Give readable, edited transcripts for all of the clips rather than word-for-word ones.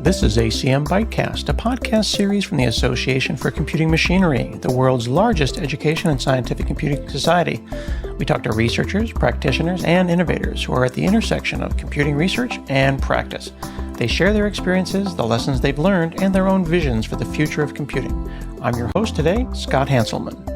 This is ACM ByteCast, a podcast series from the Association for Computing Machinery, the world's largest education and scientific computing society. We talk to researchers, practitioners, and innovators who are at the intersection of computing research and practice. They share their experiences, the lessons they've learned, and their own visions for the future of computing. I'm your host today, Scott Hanselman.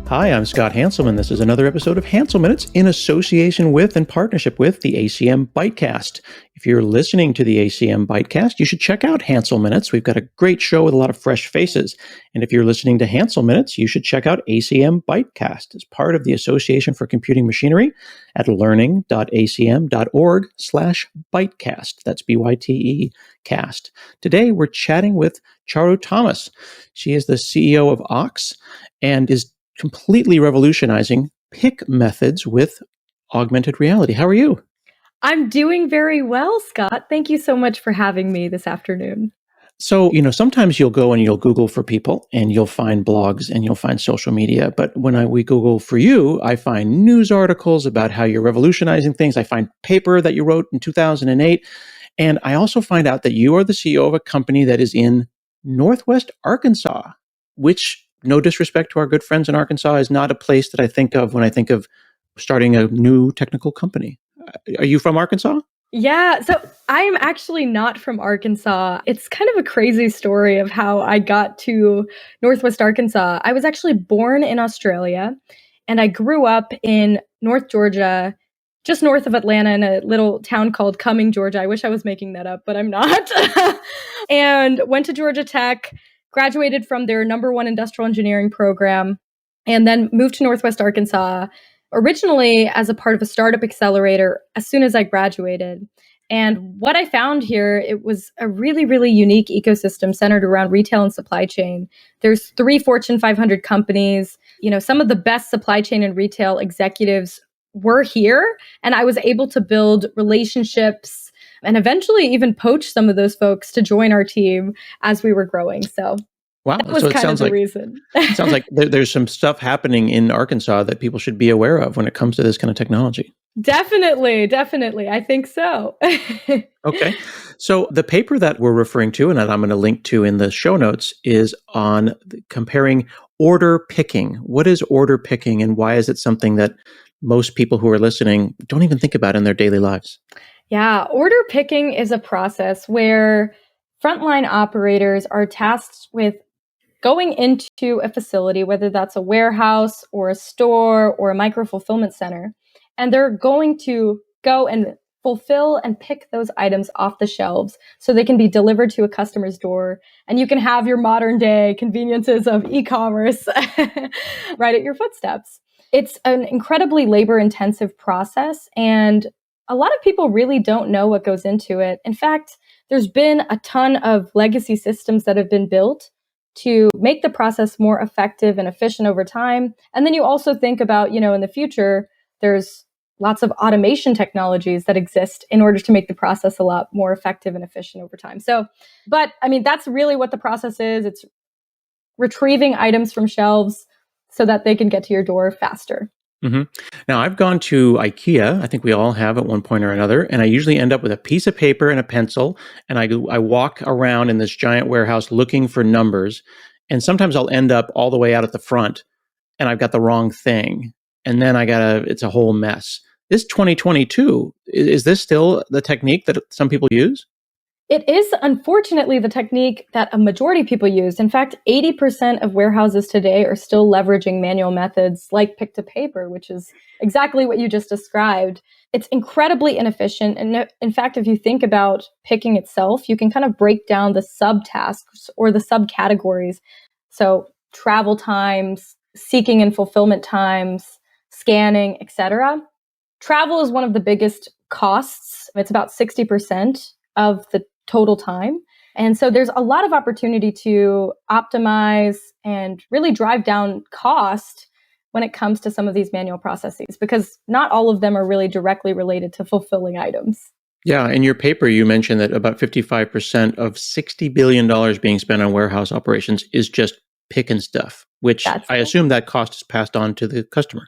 Hi, I'm Scott Hanselman. This is another episode of Hanselminutes in association with and partnership with the ACM ByteCast. If you're listening to the ACM ByteCast, you should check out Hanselminutes. We've got a great show with a lot of fresh faces. And if you're listening to Hanselminutes, you should check out ACM ByteCast as part of the Association for Computing Machinery at learning.acm.org/ByteCast. That's BYTE cast. Today, we're chatting with Charu Thomas. She is the CEO of Aux and is completely revolutionizing pick methods with augmented reality. How are you? I'm doing very well, Scott. Thank you so much for having me this afternoon. So, sometimes you'll go and you'll Google for people and you'll find blogs and you'll find social media. But when we Google for you, I find news articles about how you're revolutionizing things. I find paper that you wrote in 2008. And I also find out that you are the CEO of a company that is in Northwest Arkansas, which, no disrespect to our good friends in Arkansas, is not a place that I think of when I think of starting a new technical company. Are you from Arkansas? Yeah, so I am actually not from Arkansas. It's kind of a crazy story of how I got to Northwest Arkansas. I was actually born in Australia, and I grew up in North Georgia, just north of Atlanta, in a little town called Cumming, Georgia. I wish I was making that up, but I'm not. And went to Georgia Tech, graduated from their #1 industrial engineering program, and then moved to Northwest Arkansas, originally as a part of a startup accelerator as soon as I graduated. And what I found here, it was a really, really unique ecosystem centered around retail and supply chain. There's 3 Fortune 500 companies. Some of the best supply chain and retail executives were here, and I was able to build relationships and eventually even poach some of those folks to join our team as we were growing. So wow, that was so it kind of sounds the like, reason. It sounds like there's some stuff happening in Arkansas that people should be aware of when it comes to this kind of technology. Definitely. I think so. Okay. So the paper that we're referring to, and that I'm going to link to in the show notes, is on comparing order picking. What is order picking, and why is it something that most people who are listening don't even think about in their daily lives? Yeah, order picking is a process where frontline operators are tasked with going into a facility, whether that's a warehouse or a store or a micro-fulfillment center, and they're going to go and fulfill and pick those items off the shelves so they can be delivered to a customer's door, and you can have your modern day conveniences of e-commerce right at your footsteps. It's an incredibly labor-intensive process, and a lot of people really don't know what goes into it. In fact, there's been a ton of legacy systems that have been built to make the process more effective and efficient over time. And then you also think about, in the future, there's lots of automation technologies that exist in order to make the process a lot more effective and efficient over time. But that's really what the process is. It's retrieving items from shelves so that they can get to your door faster. Mm-hmm. Now, I've gone to IKEA, I think we all have at one point or another, and I usually end up with a piece of paper and a pencil, and I walk around in this giant warehouse looking for numbers, and sometimes I'll end up all the way out at the front, and I've got the wrong thing, and then it's a whole mess. This 2022, is this still the technique that some people use? It is, unfortunately, the technique that a majority of people use. In fact, 80% of warehouses today are still leveraging manual methods like pick to paper, which is exactly what you just described. It's incredibly inefficient. And in fact, if you think about picking itself, you can kind of break down the subtasks or the subcategories. So travel times, seeking and fulfillment times, scanning, etc. Travel is one of the biggest costs. It's about 60% of the total time. And so there's a lot of opportunity to optimize and really drive down cost when it comes to some of these manual processes, because not all of them are really directly related to fulfilling items. Yeah, in your paper, you mentioned that about 55% of $60 billion being spent on warehouse operations is just picking stuff, which I assume that cost is passed on to the customer.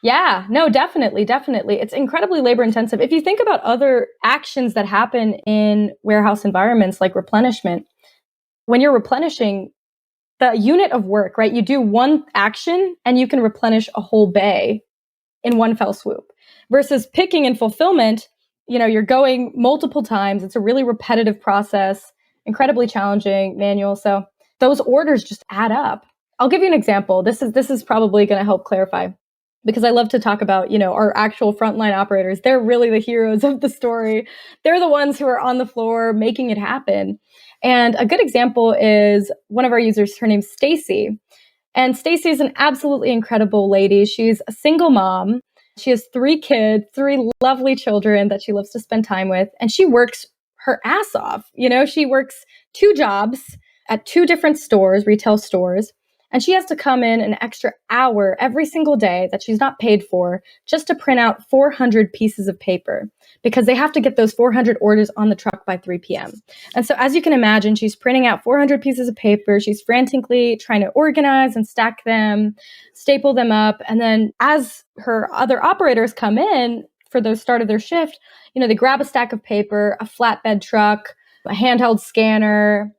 Yeah, no, definitely, definitely. It's incredibly labor intensive. If you think about other actions that happen in warehouse environments like replenishment, when you're replenishing the unit of work, right? You do one action and you can replenish a whole bay in one fell swoop versus picking and fulfillment. You're going multiple times. It's a really repetitive process, incredibly challenging, manual. So those orders just add up. I'll give you an example. This is probably going to help clarify because I love to talk about, our actual frontline operators. They're really the heroes of the story. They're the ones who are on the floor making it happen. And a good example is one of our users, her name's Stacy. And Stacy is an absolutely incredible lady. She's a single mom. She has 3 kids, 3 lovely children that she loves to spend time with. And she works her ass off. She works 2 jobs at 2 different stores, retail stores. And she has to come in an extra hour every single day that she's not paid for just to print out 400 pieces of paper because they have to get those 400 orders on the truck by 3 p.m. And so as you can imagine, she's printing out 400 pieces of paper. She's frantically trying to organize and stack them, staple them up. And then as her other operators come in for the start of their shift, they grab a stack of paper, a flatbed truck, a handheld scanner,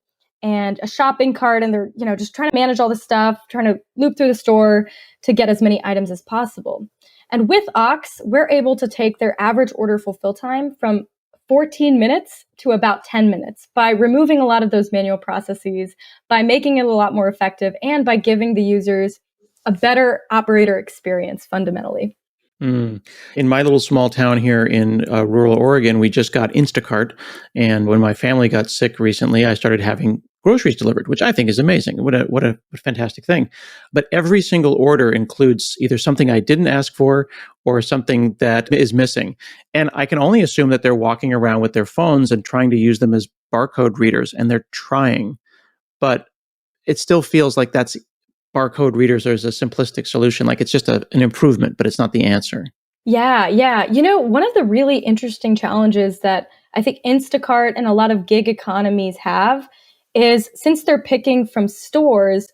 and a shopping cart, and they're, just trying to manage all this stuff, trying to loop through the store to get as many items as possible. And with Aux, we're able to take their average order fulfill time from 14 minutes to about 10 minutes by removing a lot of those manual processes, by making it a lot more effective, and by giving the users a better operator experience fundamentally. In my little small town here in rural Oregon, we just got Instacart. And when my family got sick recently, I started having groceries delivered, which I think is amazing. What a fantastic thing. But every single order includes either something I didn't ask for or something that is missing. And I can only assume that they're walking around with their phones and trying to use them as barcode readers, and they're trying. But it still feels like that's barcode readers as a simplistic solution. Like it's just an improvement, but it's not the answer. Yeah. One of the really interesting challenges that I think Instacart and a lot of gig economies have is since they're picking from stores,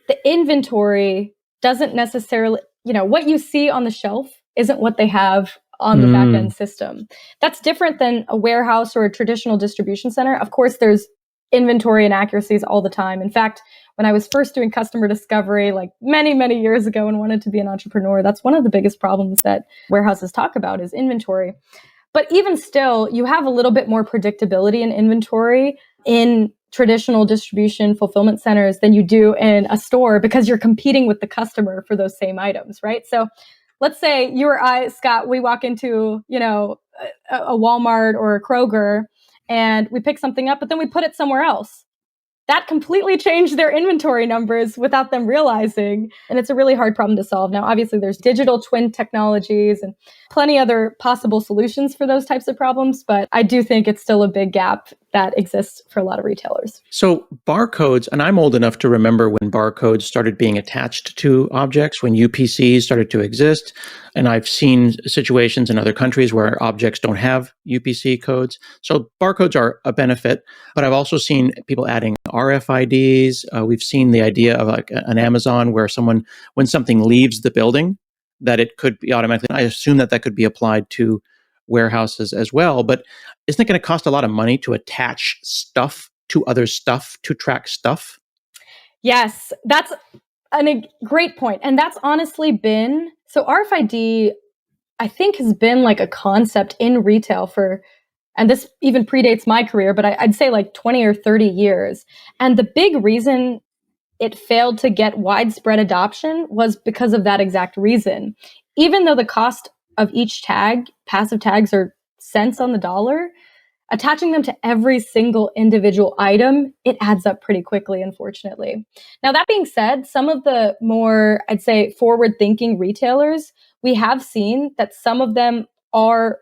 the inventory doesn't necessarily, what you see on the shelf isn't what they have on the back end system. That's different than a warehouse or a traditional distribution center. Of course, there's inventory inaccuracies all the time. In fact, when I was first doing customer discovery, like many, many years ago and wanted to be an entrepreneur, that's one of the biggest problems that warehouses talk about is inventory. But even still, you have a little bit more predictability in inventory in traditional distribution fulfillment centers than you do in a store because you're competing with the customer for those same items, right? So let's say you or I, Scott, we walk into, a Walmart or a Kroger and we pick something up, but then we put it somewhere else. That completely changed their inventory numbers without them realizing. And it's a really hard problem to solve. Now, obviously, there's digital twin technologies and plenty other possible solutions for those types of problems. But I do think it's still a big gap that exists for a lot of retailers. So barcodes, and I'm old enough to remember when barcodes started being attached to objects, when UPCs started to exist. And I've seen situations in other countries where objects don't have UPC codes. So barcodes are a benefit, but I've also seen people adding RFIDs. We've seen the idea of like an Amazon where when something leaves the building, that it could be automatically, I assume that could be applied to warehouses as well. But isn't it going to cost a lot of money to attach stuff to other stuff to track stuff? Yes, that's a great point. And that's honestly been, so RFID, I think has been like a concept in retail and this even predates my career, but I'd say like 20 or 30 years. And the big reason it failed to get widespread adoption was because of that exact reason. Even though the cost of each tag, passive tags are cents on the dollar, attaching them to every single individual item, it adds up pretty quickly, unfortunately. Now, that being said, some of the more, I'd say, forward-thinking retailers, we have seen that some of them are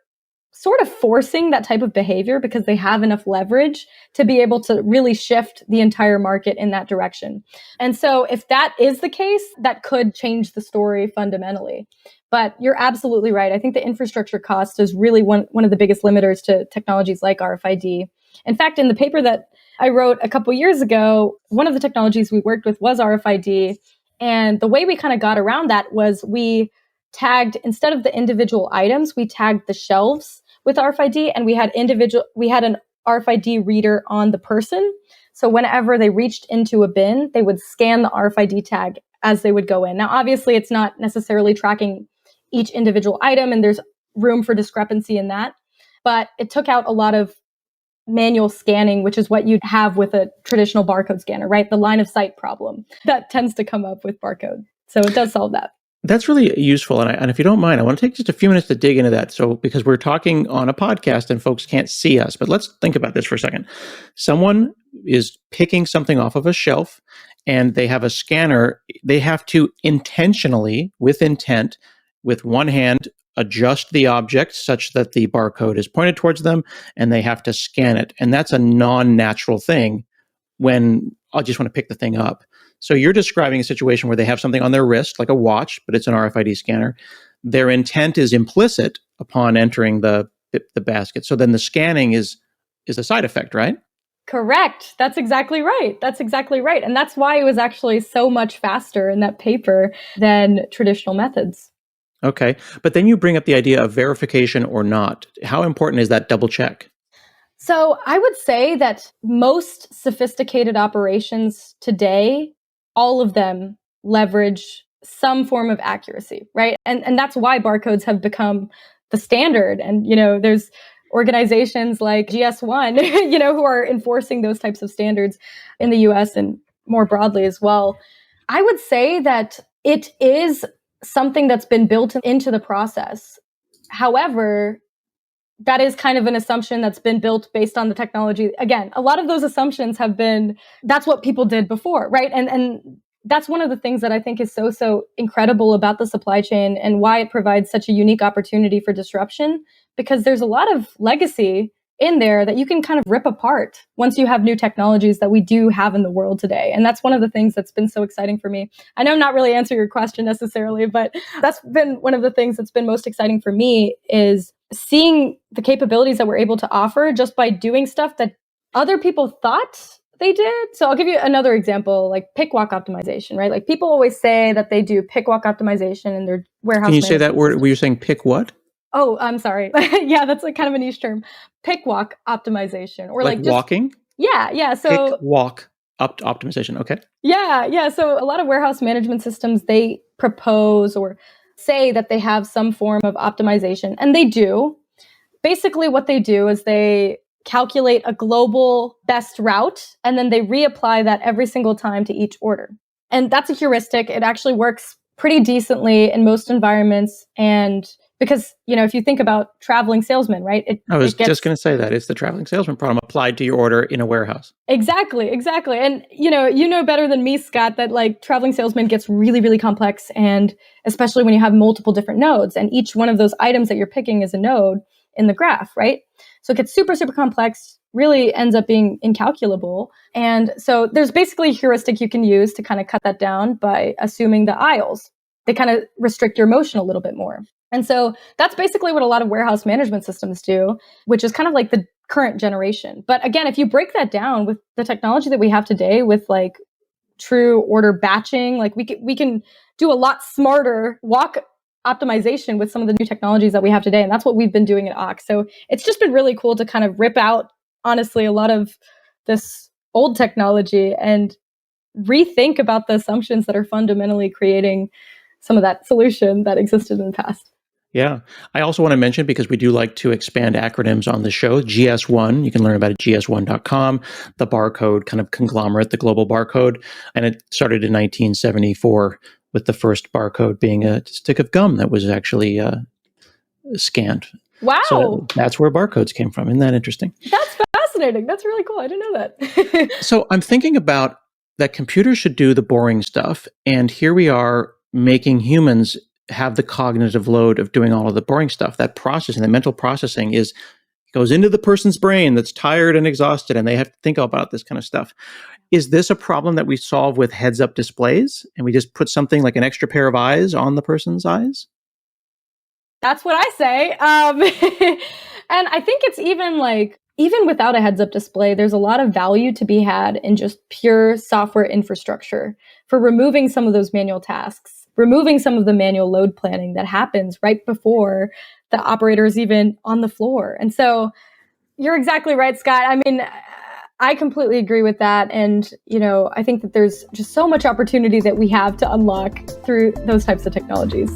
sort of forcing that type of behavior because they have enough leverage to be able to really shift the entire market in that direction. And so if that is the case, that could change the story fundamentally. But you're absolutely right. I think the infrastructure cost is really one of the biggest limiters to technologies like RFID. In fact, in the paper that I wrote a couple years ago, one of the technologies we worked with was RFID. And the way we kind of got around that was we tagged, instead of the individual items, we tagged the shelves with RFID, and we had an RFID reader on the person. So whenever they reached into a bin, they would scan the RFID tag as they would go in. Now, obviously, it's not necessarily tracking each individual item, and there's room for discrepancy in that. But it took out a lot of manual scanning, which is what you'd have with a traditional barcode scanner, right? The line of sight problem that tends to come up with barcode. So it does solve that. That's really useful. And if you don't mind, I want to take just a few minutes to dig into that. So, because we're talking on a podcast and folks can't see us, but let's think about this for a second. Someone is picking something off of a shelf and they have a scanner. They have to intentionally, with intent, with one hand, adjust the object such that the barcode is pointed towards them, and they have to scan it. And that's a non-natural thing when I just want to pick the thing up. So you're describing a situation where they have something on their wrist, like a watch, but it's an RFID scanner. Their intent is implicit upon entering the basket. So then the scanning is a side effect, right? Correct. That's exactly right. And that's why it was actually so much faster in that paper than traditional methods. Okay. But then you bring up the idea of verification or not. How important is that double check? So I would say that most sophisticated operations today, all of them leverage some form of accuracy, right? And that's why barcodes have become the standard. And, there's organizations like GS1, who are enforcing those types of standards in the US and more broadly as well. I would say that it is something that's been built into the process. However, that is kind of an assumption that's been built based on the technology. Again, a lot of those assumptions that's what people did before, right? And that's one of the things that I think is so incredible about the supply chain and why it provides such a unique opportunity for disruption, because there's a lot of legacy in there that you can kind of rip apart once you have new technologies that we do have in the world today. And that's one of the things that's been so exciting for me. I know I'm not really answering your question necessarily, but that's been one of the things that's been most exciting for me, is seeing the capabilities that we're able to offer just by doing stuff that other people thought they did. So I'll give you another example, like pick walk optimization, right? Like people always say that they do pick walk optimization in their warehouse. Can you say that word? Were you saying pick what? Oh, I'm sorry. Yeah, that's like kind of a niche term. Pick walk optimization, or like just walking? Yeah. So pick walk optimization. Okay. Yeah. So a lot of warehouse management systems, they propose or say that they have some form of optimization, and they do. Basically, what they do is they calculate a global best route, and then they reapply that every single time to each order. And that's a heuristic. It actually works pretty decently in most environments. And because, if you think about traveling salesmen, right? I was just going to say that it's the traveling salesman problem applied to your order in a warehouse. Exactly. And, you know better than me, Scott, that like traveling salesman gets really, really complex. And especially when you have multiple different nodes, and each one of those items that you're picking is a node in the graph, right? So it gets super, super complex, really ends up being incalculable. And so there's basically a heuristic you can use to kind of cut that down by assuming the aisles. They kind of restrict your motion a little bit more. And so that's basically what a lot of warehouse management systems do, which is kind of like the current generation. But again, if you break that down with the technology that we have today with like true order batching, like we can do a lot smarter walk optimization with some of the new technologies that we have today. And that's what we've been doing at Ox. So it's just been really cool to kind of rip out, honestly, a lot of this old technology and rethink about the assumptions that are fundamentally creating some of that solution that existed in the past. Yeah. I also want to mention, because we do like to expand acronyms on the show, GS1, you can learn about it at gs1.com, the barcode kind of conglomerate, the global barcode. And it started in 1974 with the first barcode being a stick of gum that was actually scanned. Wow. So that's where barcodes came from. Isn't that interesting? That's fascinating. That's really cool. I didn't know that. So I'm thinking about that computers should do the boring stuff. And here we are making humans have the cognitive load of doing all of the boring stuff. That processing, the mental processing goes into the person's brain that's tired and exhausted, and they have to think about this kind of stuff. Is this a problem that we solve with heads-up displays, and we just put something like an extra pair of eyes on the person's eyes? That's what I say. And I think it's even without a heads-up display, there's a lot of value to be had in just pure software infrastructure for removing some of those manual tasks. removing some of the manual load planning that happens right before the operator is even on the floor. And so you're exactly right, Scott. I mean, I completely agree with that. And, I think that there's just so much opportunity that we have to unlock through those types of technologies.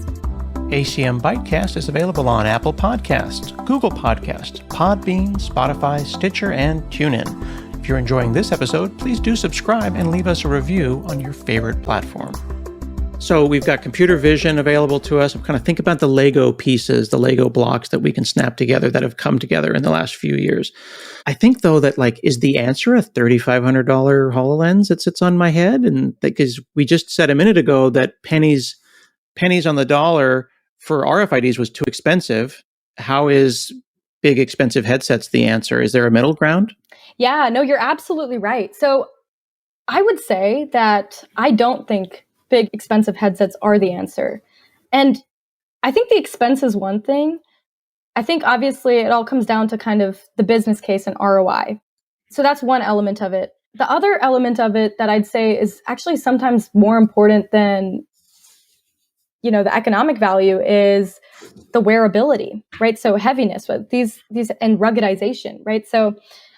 ACM ByteCast is available on Apple Podcasts, Google Podcasts, Podbean, Spotify, Stitcher, and TuneIn. If you're enjoying this episode, please do subscribe and leave us a review on your favorite platform. So we've got computer vision available to us. I'm kind of think about the Lego pieces, the Lego blocks that we can snap together that have come together in the last few years. I think, though, that is the answer a $3,500 HoloLens that sits on my head? And because we just said a minute ago that pennies on the dollar for RFIDs was too expensive. How is big, expensive headsets the answer? Is there a middle ground? Yeah, no, you're absolutely right. So I would say that I don't think big, expensive headsets are the answer. And I think the expense is one thing. I think obviously it all comes down to kind of the business case and ROI. So that's one element of it. The other element of it that I'd say is actually sometimes more important than, the economic value is the wearability, right? So heaviness, these and ruggedization, right? So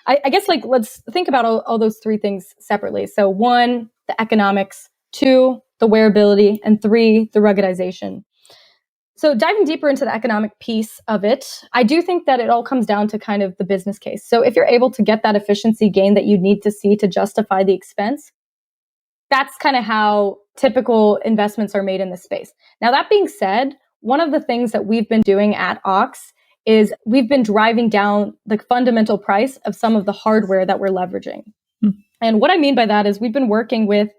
I guess let's think about all those three things separately. So 1, the economics, 2, the wearability, and 3, the ruggedization. So diving deeper into the economic piece of it, I do think that it all comes down to kind of the business case. So if you're able to get that efficiency gain that you need to see to justify the expense, that's kind of how typical investments are made in this space. Now, that being said, one of the things that we've been doing at Aux is we've been driving down the fundamental price of some of the hardware that we're leveraging. And what I mean by that is we've been working with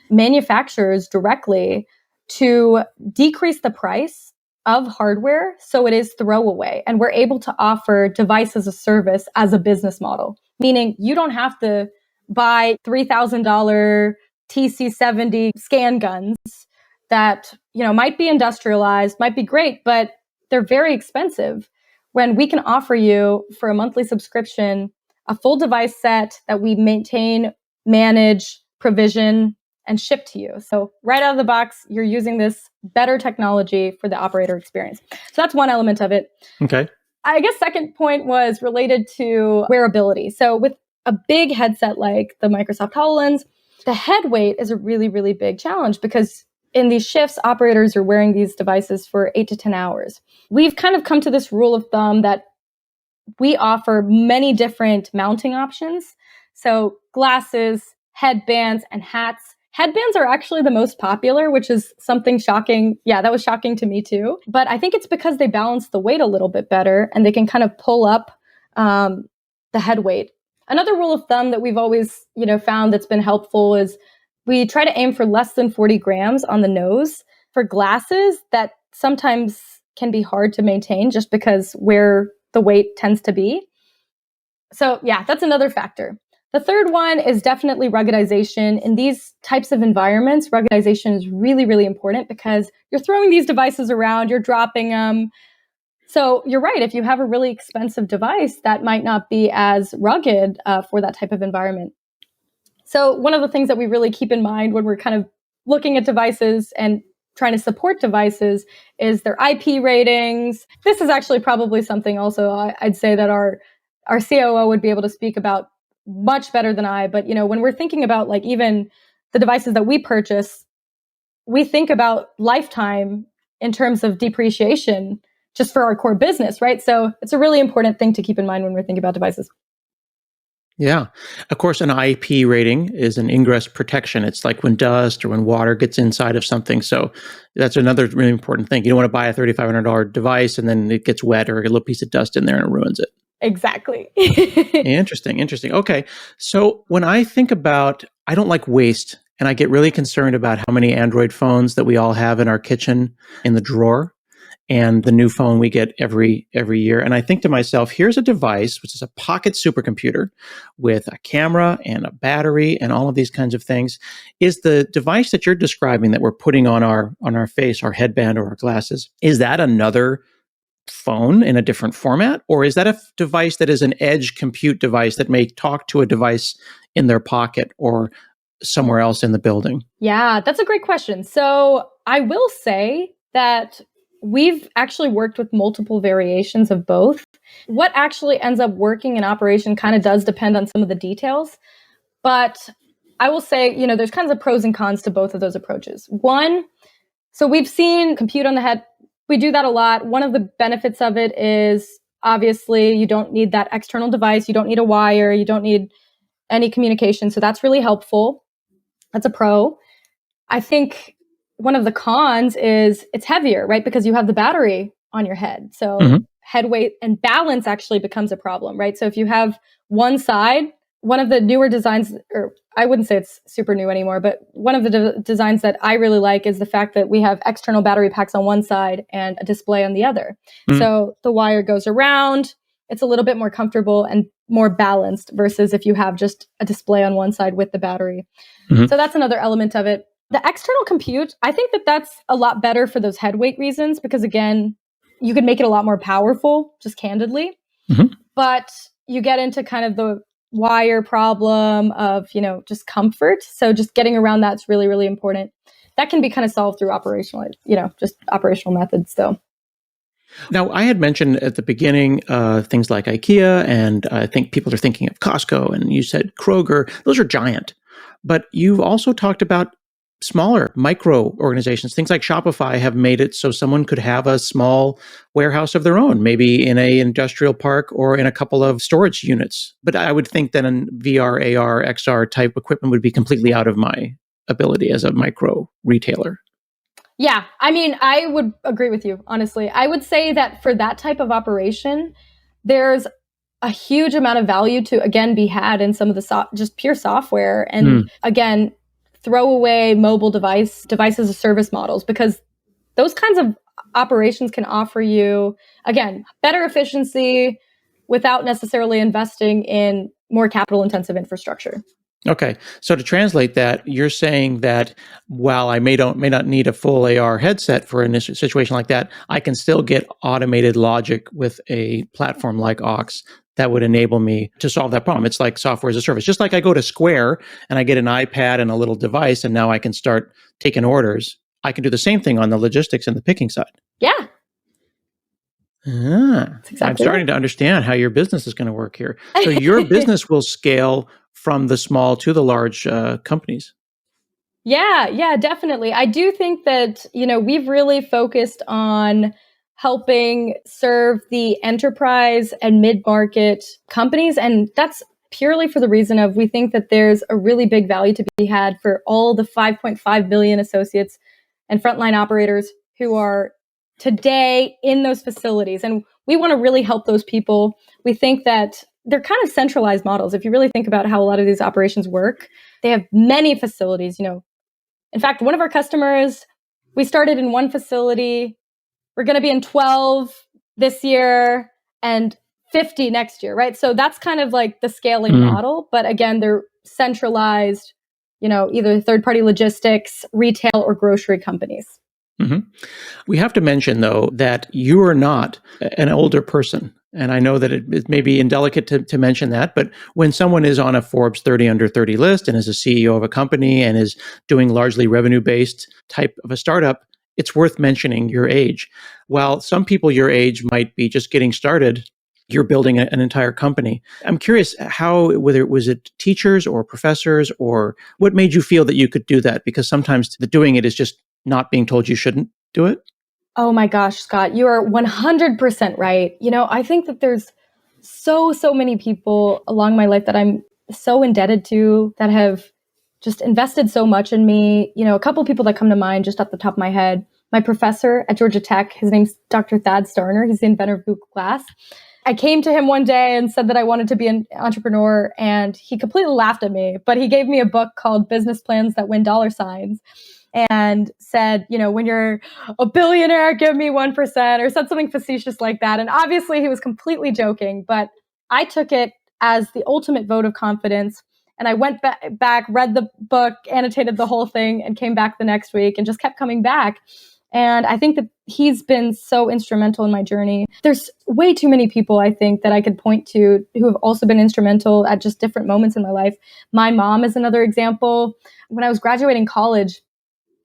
manufacturers directly to decrease the price of hardware so it is throwaway. And we're able to offer device as a service as a business model, meaning you don't have to buy $3,000 TC70 scan guns that, might be industrialized, might be great, but they're very expensive. When we can offer you for a monthly subscription, a full device set that we maintain, manage, provision, and ship to you. So right out of the box, you're using this better technology for the operator experience. So that's one element of it. Okay. I guess second point was related to wearability. So with a big headset like the Microsoft HoloLens, the head weight is a really, really big challenge because in these shifts, operators are wearing these devices for 8 to 10 hours. We've kind of come to this rule of thumb that we offer many different mounting options. So glasses, headbands, and hats. Headbands are actually the most popular, which is something shocking. Yeah, that was shocking to me too. But I think it's because they balance the weight a little bit better and they can kind of pull up the head weight. Another rule of thumb that we've always, found that's been helpful is we try to aim for less than 40 grams on the nose. For glasses, that sometimes can be hard to maintain just because where the weight tends to be. So yeah, that's another factor. The third one is definitely ruggedization. In these types of environments, ruggedization is really, really important because you're throwing these devices around, you're dropping them. So you're right. If you have a really expensive device, that might not be as rugged for that type of environment. So one of the things that we really keep in mind when we're kind of looking at devices and trying to support devices is their IP ratings. This is actually probably something also I'd say that our COO would be able to speak about much better than I. But, when we're thinking about even the devices that we purchase, we think about lifetime in terms of depreciation just for our core business, right? So it's a really important thing to keep in mind when we're thinking about devices. Yeah. Of course, an IP rating is an ingress protection. It's like when dust or when water gets inside of something. So that's another really important thing. You don't want to buy a $3,500 device and then it gets wet or a little piece of dust in there and it ruins it. Exactly. Interesting. Okay. So when I think about, I don't like waste, and I get really concerned about how many Android phones that we all have in our kitchen in the drawer, and the new phone we get every year. And I think to myself, here's a device, which is a pocket supercomputer with a camera and a battery and all of these kinds of things. Is the device that you're describing that we're putting on our face, our headband or our glasses, is that another phone in a different format? Or is that a device that is an edge compute device that may talk to a device in their pocket or somewhere else in the building? Yeah, that's a great question. So I will say that we've actually worked with multiple variations of both. What actually ends up working in operation kind of does depend on some of the details. But I will say, there's kinds of pros and cons to both of those approaches. One, so we've seen compute on the head. We do that a lot. One of the benefits of it is obviously you don't need that external device. You don't need a wire. You don't need any communication. So that's really helpful. That's a pro. I think one of the cons is it's heavier, right? Because you have the battery on your head. So head weight and balance actually becomes a problem, right? So if you have one side, one of the newer designs, or I wouldn't say it's super new anymore, but one of the designs that I really like is the fact that we have external battery packs on one side and a display on the other. So the wire goes around. It's a little bit more comfortable and more balanced versus if you have just a display on one side with the battery. So that's another element of it. The external compute, I think that that's a lot better for those head weight reasons because, again, you could make it a lot more powerful, just candidly. But you get into kind of the wire problem of, just comfort. So just getting around that's really, really important. That can be kind of solved through operational methods, though. Now, I had mentioned at the beginning things like IKEA, and I think people are thinking of Costco, and you said Kroger. Those are giant. But you've also talked about smaller micro organizations. Things like Shopify have made it so someone could have a small warehouse of their own, maybe in an industrial park or in a couple of storage units. But I would think that an VR, AR, XR type equipment would be completely out of my ability as a micro retailer. Yeah, I mean, I would agree with you, honestly. I would say that for that type of operation, there's a huge amount of value to, again, be had in some of the just pure software. And again, throw away mobile device as a service models, because those kinds of operations can offer you, again, better efficiency without necessarily investing in more capital intensive infrastructure. Okay. So to translate that, you're saying that while I may not need a full AR headset for a situation like that, I can still get automated logic with a platform like Aux that would enable me to solve that problem. It's like software as a service. Just like I go to Square and I get an iPad and a little device, and now I can start taking orders. I can do the same thing on the logistics and the picking side. Yeah. Exactly I'm starting to understand how your business is going to work here. So your business will scale from the small to the large companies. Yeah, definitely. I do think that, we've really focused on helping serve the enterprise and mid-market companies. And that's purely for the reason of we think that there's a really big value to be had for all the 5.5 billion associates and frontline operators who are today in those facilities. And we want to really help those people. We think that they're kind of centralized models. If you really think about how a lot of these operations work, they have many facilities, In fact, one of our customers, we started in one facility. We're going to be in 12 this year and 50 next year, right? So that's kind of like the scaling model. But again, they're centralized, either third-party logistics, retail, or grocery companies. We have to mention, though, that you are not an older person. And I know that it may be indelicate to mention that, but when someone is on a Forbes 30 under 30 list and is a CEO of a company and is doing largely revenue-based type of a startup, it's worth mentioning your age. While some people your age might be just getting started, you're building an entire company. I'm curious whether was it teachers or professors, or what made you feel that you could do that? Because sometimes the doing it is just not being told you shouldn't do it. Oh my gosh, Scott, you are 100% right. I think that there's so many people along my life that I'm so indebted to that have just invested so much in me. A couple of people that come to mind just off the top of my head. My professor at Georgia Tech, his name's Dr. Thad Starner. He's the inventor of Google Glass. I came to him one day and said that I wanted to be an entrepreneur, and he completely laughed at me, but he gave me a book called Business Plans That Win $Signs. And said, when you're a billionaire, give me 1%, or said something facetious like that. And obviously he was completely joking, but I took it as the ultimate vote of confidence. And I went back, read the book, annotated the whole thing, and came back the next week and just kept coming back. And I think that he's been so instrumental in my journey. There's way too many people, I think, that I could point to who have also been instrumental at just different moments in my life. My mom is another example. When I was graduating college,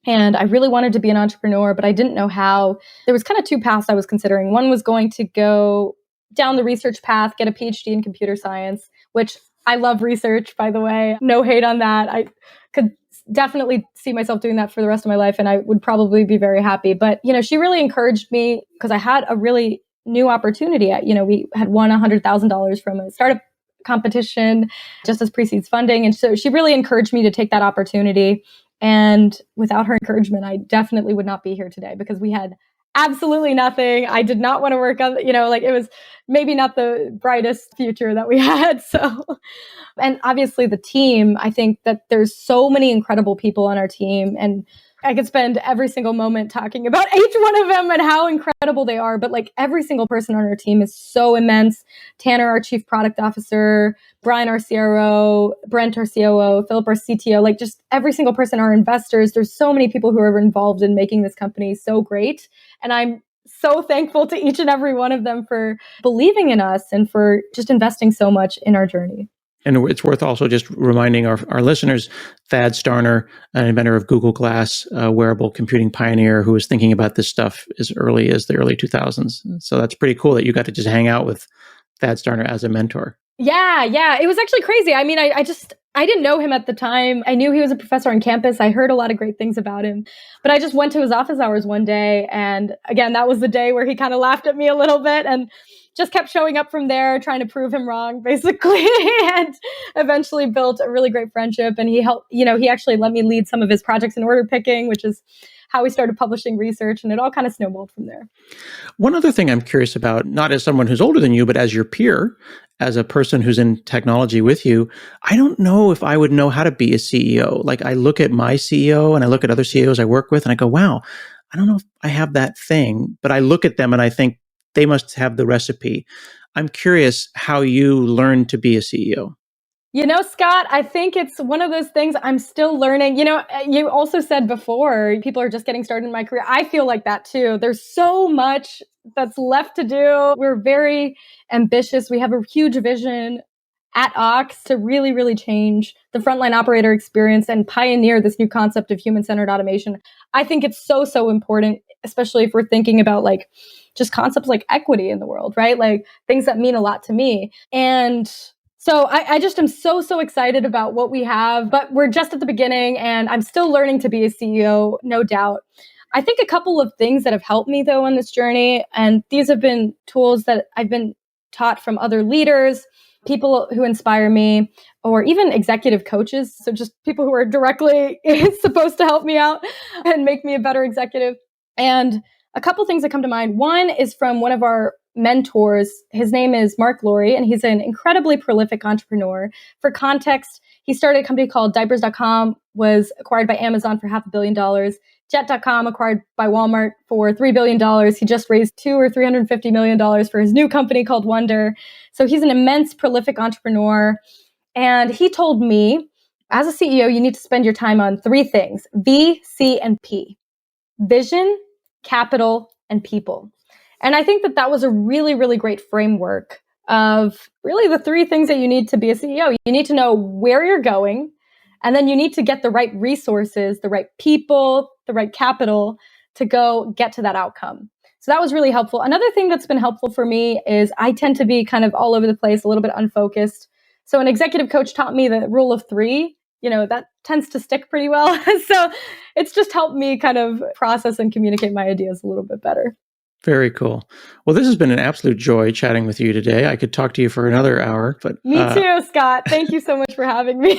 And I really wanted to be an entrepreneur, but I didn't know how. There was kind of two paths I was considering. One was going to go down the research path, get a PhD in computer science, which I love research, by the way. No hate on that. I could definitely see myself doing that for the rest of my life, and I would probably be very happy. But, she really encouraged me because I had a really new opportunity. We had won $100,000 from a startup competition just as pre-seed funding. And so she really encouraged me to take that opportunity. And without her encouragement, I definitely would not be here today because we had absolutely nothing. I did not want to work on, it was maybe not the brightest future that we had. So, and obviously the team, I think that there's so many incredible people on our team, and I could spend every single moment talking about each one of them and how incredible they are. But every single person on our team is so immense. Tanner, our chief product officer, Brian, our CRO, Brent, our COO, Philip, our CTO, just every single person, our investors. There's so many people who are involved in making this company so great. And I'm so thankful to each and every one of them for believing in us and for just investing so much in our journey. And it's worth also just reminding our listeners, Thad Starner, an inventor of Google Glass, a wearable computing pioneer who was thinking about this stuff as early as the early 2000s. So that's pretty cool that you got to just hang out with Thad Starner as a mentor. Yeah. It was actually crazy. I mean, I didn't know him at the time. I knew he was a professor on campus. I heard a lot of great things about him. But I just went to his office hours one day. And again, that was the day where he kind of laughed at me a little bit and just kept showing up from there, trying to prove him wrong, basically, and eventually built a really great friendship. And he helped, he actually let me lead some of his projects in order picking, which is how we started publishing research, and it all kind of snowballed from there. One other thing I'm curious about, not as someone who's older than you, but as your peer, as a person who's in technology with you, I don't know if I would know how to be a CEO. I look at my CEO and I look at other CEOs I work with and I go, wow, I don't know if I have that thing, but I look at them and I think they must have the recipe. I'm curious how you learned to be a CEO. Scott, I think it's one of those things I'm still learning. You also said before, people are just getting started in my career. I feel like that too. There's so much that's left to do. We're very ambitious. We have a huge vision at Ox to really, really change the frontline operator experience and pioneer this new concept of human-centered automation. I think it's so, so important, especially if we're thinking about just concepts like equity in the world, right? Things that mean a lot to me. And so I just am so, so excited about what we have, but we're just at the beginning and I'm still learning to be a CEO, no doubt. I think a couple of things that have helped me though on this journey, and these have been tools that I've been taught from other leaders, people who inspire me, or even executive coaches. So just people who are directly supposed to help me out and make me a better executive. And a couple things that come to mind. One is from one of our mentors. His name is Mark Laurie, and he's an incredibly prolific entrepreneur. For context, he started a company called Diapers.com, was acquired by Amazon for $500 million. Jet.com acquired by Walmart for $3 billion. He just raised $200 or $350 million for his new company called Wonder. So he's an immense prolific entrepreneur. And he told me, as a CEO, you need to spend your time on three things: V, C, and P. Vision, capital, and people. And I think that was a really, really great framework of really the three things that you need to be a CEO. You need to know where you're going, and then you need to get the right resources, the right people, the right capital to go get to that outcome. So that was really helpful. Another thing that's been helpful for me is I tend to be kind of all over the place, a little bit unfocused. So an executive coach taught me the rule of three. That tends to stick pretty well. So it's just helped me kind of process and communicate my ideas a little bit better. Very cool. Well, this has been an absolute joy chatting with you today. I could talk to you for another hour, but me too, Scott. Thank you so much for having me.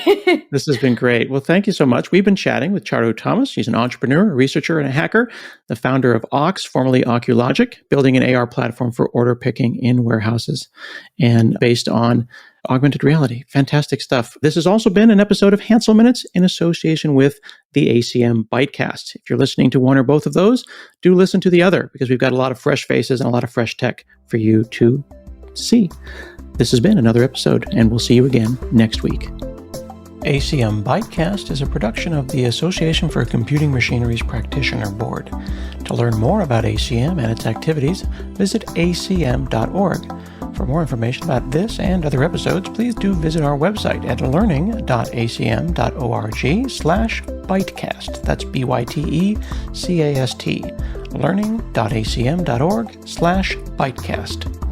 This has been great. Well, thank you so much. We've been chatting with Charu Thomas. She's an entrepreneur, a researcher, and a hacker, the founder of Ox, formerly OcuLogic, building an AR platform for order picking in warehouses and based on augmented reality. Fantastic stuff. This has also been an episode of Hanselminutes in association with the ACM ByteCast. If you're listening to one or both of those, do listen to the other because we've got a lot of fresh faces and a lot of fresh tech for you to see. This has been another episode, and we'll see you again next week. ACM ByteCast is a production of the Association for Computing Machinery's Practitioner Board. To learn more about ACM and its activities, visit acm.org. For more information about this and other episodes, please do visit our website at learning.acm.org/bytecast. That's BYTECAST. learning.acm.org/bytecast.